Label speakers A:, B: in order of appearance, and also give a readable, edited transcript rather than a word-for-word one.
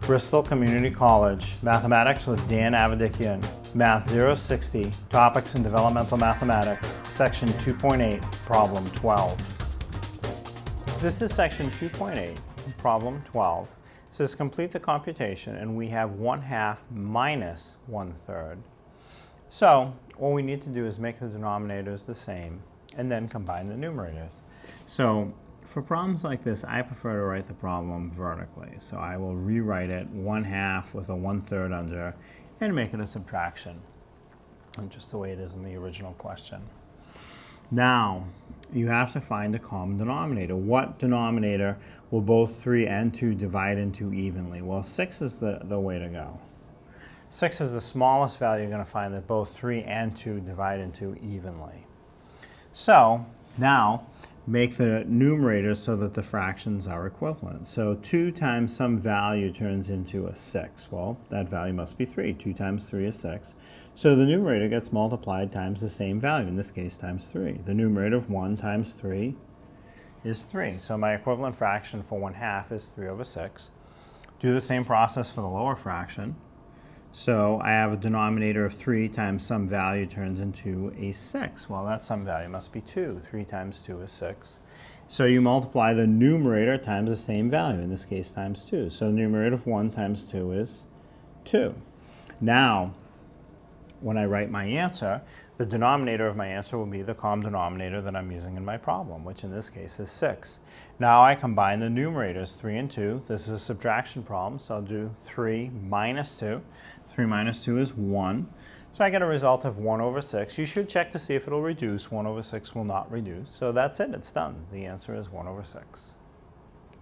A: Bristol Community College, Mathematics with Dan Avedikian, Math 060, Topics in Developmental Mathematics, Section 2.8, Problem 12. This is Section 2.8, Problem 12. It says complete the computation, and we have 1/2 minus 1/3. So all we need to do is make the denominators the same and then combine the numerators. So for problems like this, I prefer to write the problem vertically. So I will rewrite it 1/2 with a 1/3 under and make it a subtraction, and just the way it is in the original question. Now, you have to find a common denominator. What denominator will both 3 and 2 divide into evenly? Well, 6 is the way to go. 6 is the smallest value you're going to find that both 3 and 2 divide into evenly. So now, make the numerators so that the fractions are equivalent. So 2 times some value turns into a 6. Well, that value must be 3. 2 times 3 is 6. So the numerator gets multiplied times the same value, in this case times 3. The numerator of 1 times 3 is 3. So my equivalent fraction for 1/2 is 3/6. Do the same process for the lower fraction. So I have a denominator of 3 times some value turns into a 6. Well, that some value must be 2. 3 times 2 is 6. So you multiply the numerator times the same value, in this case times 2. So the numerator of 1 times 2 is 2. Now, when I write my answer, the denominator of my answer will be the common denominator that I'm using in my problem, which in this case is 6. Now I combine the numerators, 3 and 2. This is a subtraction problem, so I'll do 3 minus 2. 3 minus 2 is 1. So I get a result of 1/6. You should check to see if it'll reduce. 1/6 will not reduce. So that's it. It's done. The answer is 1/6.